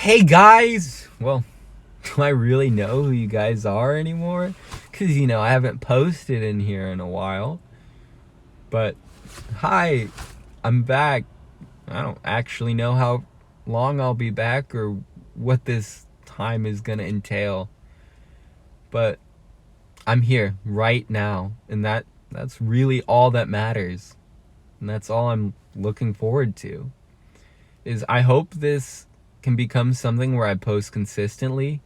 Hey guys! Well, do I really know who you guys are anymore? Because, I haven't posted in here in a while. But, hi, I'm back. I don't actually know how long I'll be back or what this time is going to entail. But I'm here right now. And that's really all that matters. And that's all I'm looking forward to. Is I hope this can become something where I post consistently.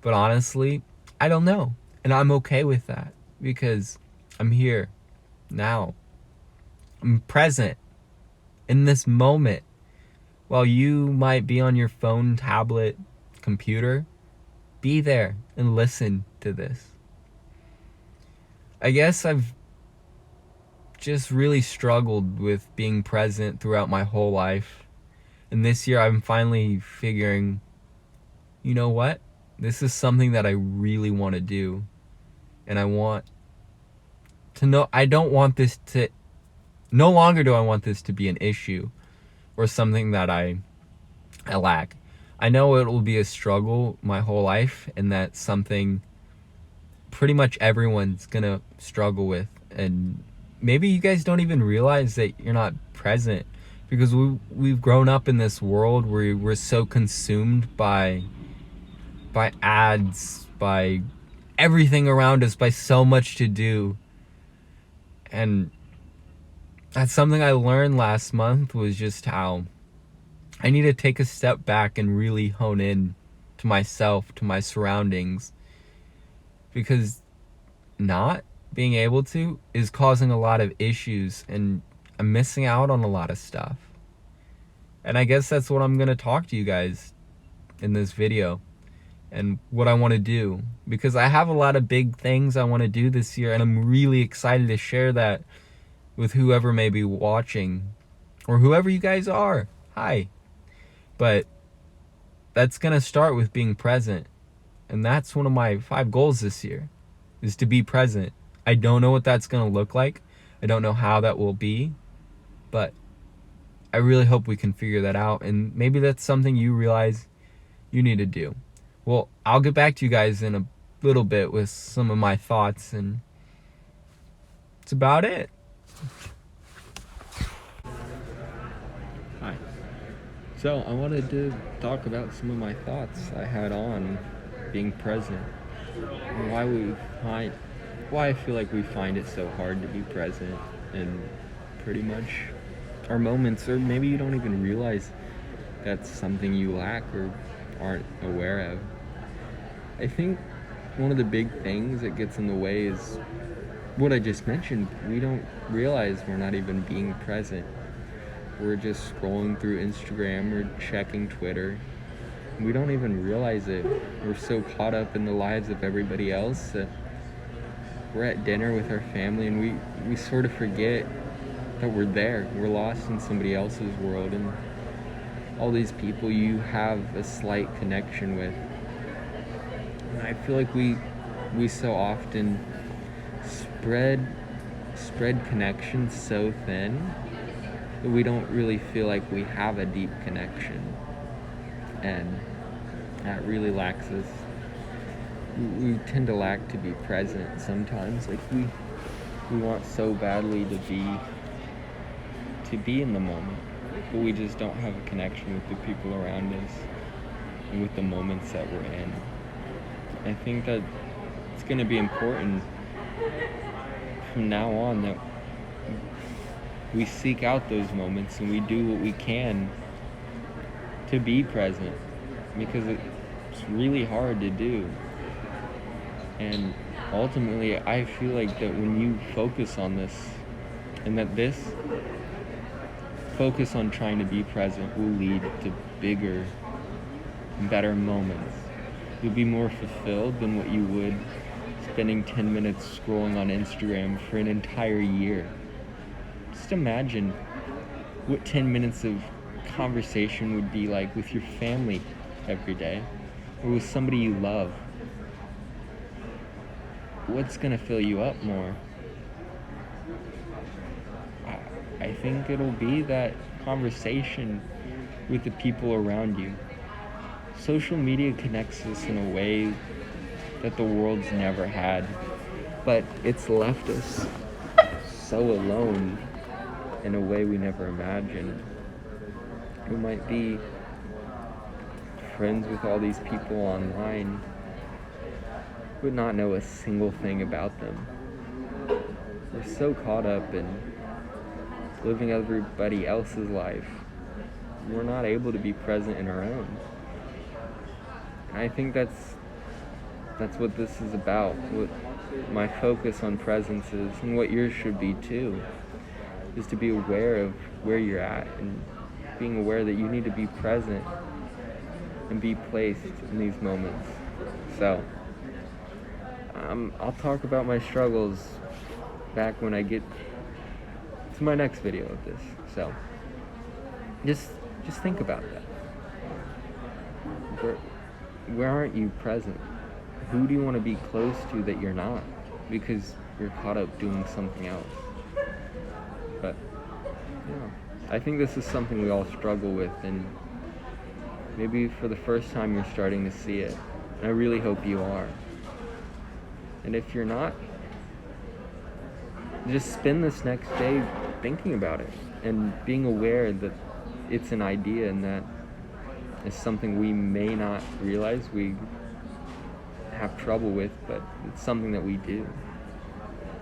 But honestly, I don't know. And I'm okay with that because I'm here now. I'm present in this moment. While you might be on your phone, tablet, computer, be there and listen to this. I guess I've just really struggled with being present throughout my whole life. And this year I'm finally figuring, you know what? This is something that I really want to do. And I want to know, no longer do I want this to be an issue or something that I lack. I know it will be a struggle my whole life, and that's something pretty much everyone's gonna struggle with. And maybe you guys don't even realize that you're not present because we've grown up in this world where we're so consumed by ads, by everything around us, by so much to do. And that's something I learned last month, was just how I need to take a step back and really hone in to myself, to my surroundings, because not being able to is causing a lot of issues and I'm missing out on a lot of stuff. And I guess that's what I'm going to talk to you guys in this video and what I want to do, because I have a lot of big things I want to do this year and I'm really excited to share that with whoever may be watching or whoever you guys are. Hi. But that's going to start with being present. And that's one of my 5 goals this year, is to be present. I don't know what that's going to look like. I don't know how that will be. But I really hope we can figure that out. And maybe that's something you realize you need to do. Well, I'll get back to you guys in a little bit with some of my thoughts. And that's about it. Hi. So I wanted to talk about some of my thoughts I had on being present and why I feel like we find it so hard to be present in pretty much our moments, or maybe you don't even realize that's something you lack or aren't aware of. I think one of the big things that gets in the way is what I just mentioned. We don't realize we're not even being present. We're just scrolling through Instagram or checking Twitter. We don't even realize it. We're so caught up in the lives of everybody else that we're at dinner with our family and we sort of forget that we're there. We're lost in somebody else's world, and all these people you have a slight connection with. And I feel like we so often spread connections so thin that we don't really feel like we have a deep connection, and that really lacks us. We tend to lack to be present sometimes. Like we want so badly to be in the moment, but we just don't have a connection with the people around us and with the moments that we're in. I think that it's going to be important from now on that we seek out those moments and we do what we can to be present, because it's really hard to do. And ultimately, I feel like that when you focus on this, and that this focus on trying to be present will lead to bigger and better moments. You'll be more fulfilled than what you would spending 10 minutes scrolling on Instagram for an entire year. Just imagine what 10 minutes of conversation would be like with your family every day, or with somebody you love. What's gonna fill you up more? I think it'll be that conversation with the people around you. social media connects us in a way that the world's never had, but it's left us so alone in a way we never imagined. We might be friends with all these people online, but not know a single thing about them. We're so caught up in living everybody else's life, we're not able to be present in our own. And I think that's what this is about, what my focus on presence is, and what yours should be too, is to be aware of where you're at and being aware that you need to be present and be placed in these moments. So, I'll talk about my struggles back when I get to my next video of this. So, just think about that. Where aren't you present? Who do you want to be close to that you're not? Because you're caught up doing something else. But, I think this is something we all struggle with, and maybe for the first time you're starting to see it. And I really hope you are. And if you're not, just spend this next day thinking about it and being aware that it's an idea and that it's something we may not realize we have trouble with, but it's something that we do.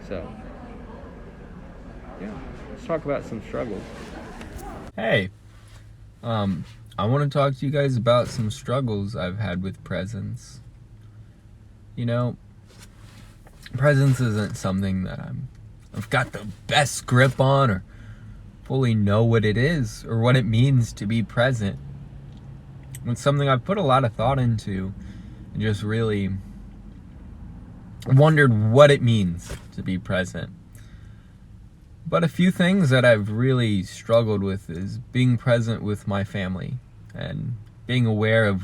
So, let's talk about some struggles. Hey, I want to talk to you guys about some struggles I've had with presence. You know, presence isn't something that I've got the best grip on or fully know what it is or what it means to be present. It's something I've put a lot of thought into and just really wondered what it means to be present. But a few things that I've really struggled with is being present with my family and being aware of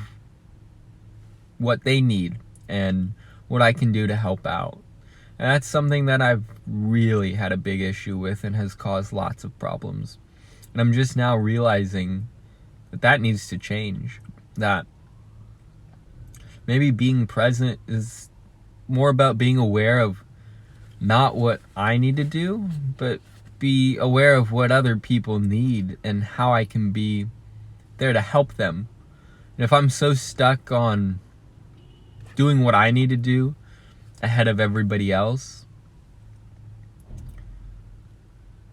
what they need and what I can do to help out. And that's something that I've really had a big issue with and has caused lots of problems. And I'm just now realizing that needs to change. That maybe being present is more about being aware of not what I need to do, but be aware of what other people need and how I can be there to help them. And if I'm so stuck on doing what I need to do ahead of everybody else,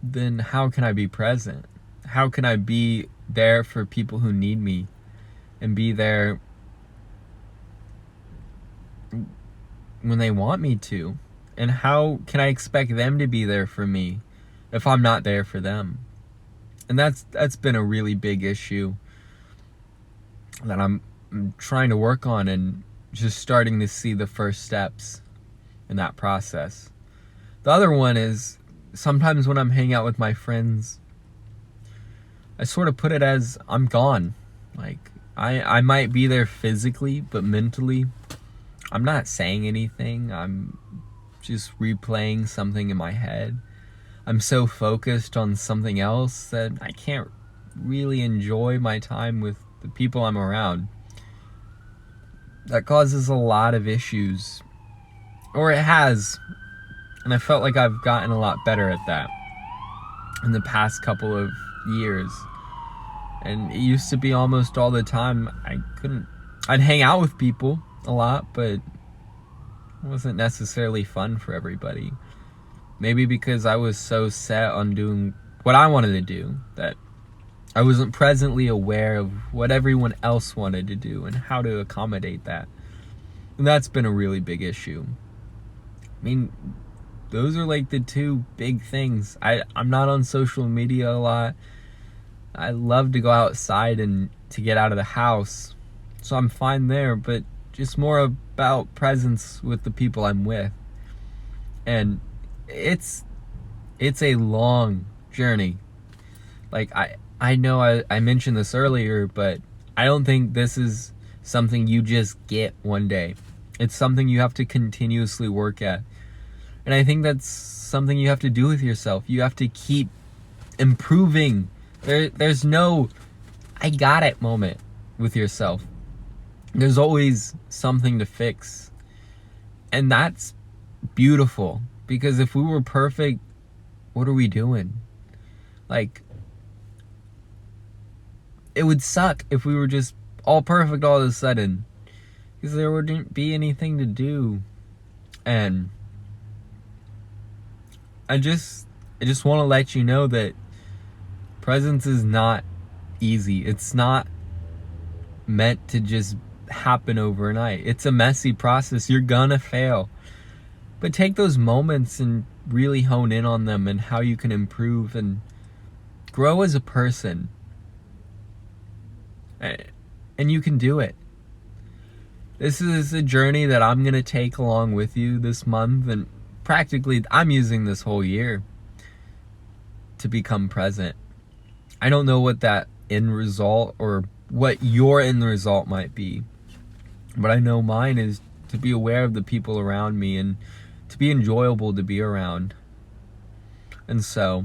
then how can I be present? How can I be there for people who need me and be there when they want me to? And how can I expect them to be there for me if I'm not there for them? And that's been a really big issue that I'm trying to work on and just starting to see the first steps in that process. The other one is sometimes when I'm hanging out with my friends, I sort of put it as I'm gone. Like I might be there physically, but mentally I'm not saying anything. I'm just replaying something in my head. I'm so focused on something else that I can't really enjoy my time with the people I'm around. That causes a lot of issues, or it has, and I felt like I've gotten a lot better at that in the past couple of years. And it used to be almost all the time I'd hang out with people a lot, but it wasn't necessarily fun for everybody. Maybe because I was so set on doing what I wanted to do that I wasn't presently aware of what everyone else wanted to do and how to accommodate that. And that's been a really big issue. I mean, those are like the two big things. I'm not on social media a lot. I love to go outside and to get out of the house, so I'm fine there, but just more about presence with the people I'm with. And it's a long journey. Like I know I mentioned this earlier, but I don't think this is something you just get one day. It's something you have to continuously work at. And I think that's something you have to do with yourself. You have to keep improving. There's no I got it moment with yourself. There's always something to fix. And that's beautiful, because if we were perfect, what are we doing? Like, it would suck if we were just all perfect all of a sudden, because there wouldn't be anything to do. And I just want to let you know that presence is not easy. It's not meant to just happen overnight. It's a messy process. You're gonna fail. But take those moments and really hone in on them and how you can improve and grow as a person. And you can do it. This is a journey that I'm going to take along with you this month, and practically I'm using this whole year to become present. I don't know what that end result or what your end result might be, but I know mine is to be aware of the people around me and to be enjoyable to be around. And so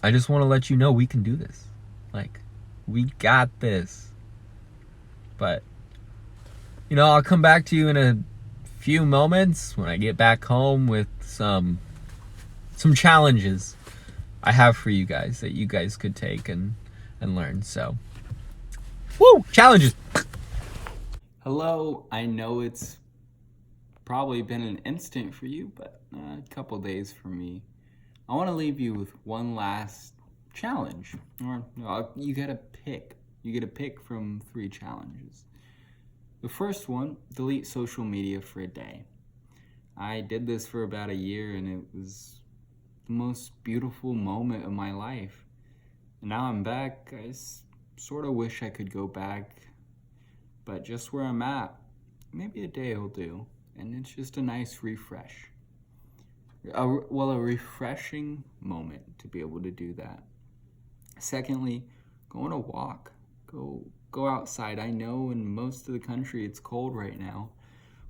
I just want to let you know we can do this. Like, we got this. But, you know, I'll come back to you in a few moments when I get back home with some challenges I have for you guys that you guys could take and learn. So, woo, challenges. Hello, I know it's probably been an instant for you, but a couple days for me. I want to leave you with one last challenge. Or you get a pick. You get a pick from 3 challenges. The first one, delete social media for a day. I did this for about a year, and it was the most beautiful moment of my life. And now I'm back. I sort of wish I could go back, but just where I'm at, maybe a day will do. And it's just a nice refresh. A refreshing moment to be able to do that. Secondly, go on a walk. Go outside. I know in most of the country it's cold right now,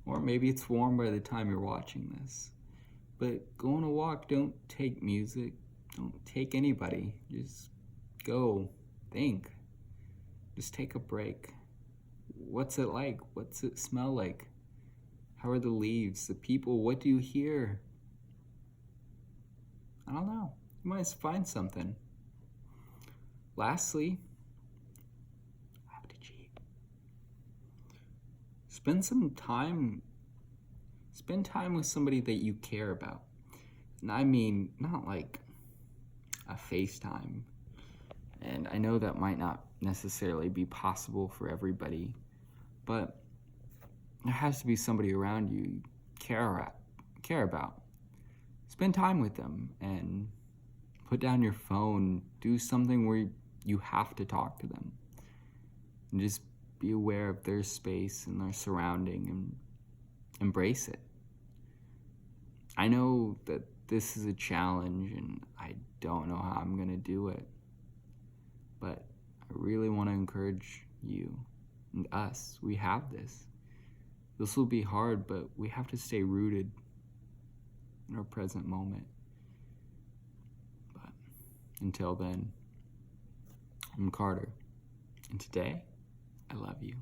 or maybe it's warm by the time you're watching this. But go on a walk. Don't take music. Don't take anybody. Just go. Think. Just take a break. What's it like? What's it smell like? How are the leaves? The people? What do you hear? I don't know. You might find something. Lastly, I have to cheat. Spend time with somebody that you care about. And I mean, not like a FaceTime. And I know that might not necessarily be possible for everybody, but there has to be somebody around you care about. Spend time with them and put down your phone. Do something where you have to talk to them. And just be aware of their space and their surrounding and embrace it. I know that this is a challenge and I don't know how I'm going to do it, but I really want to encourage you and us. We have this. This will be hard, but we have to stay rooted in our present moment. But until then, I'm Carter, and today, I love you.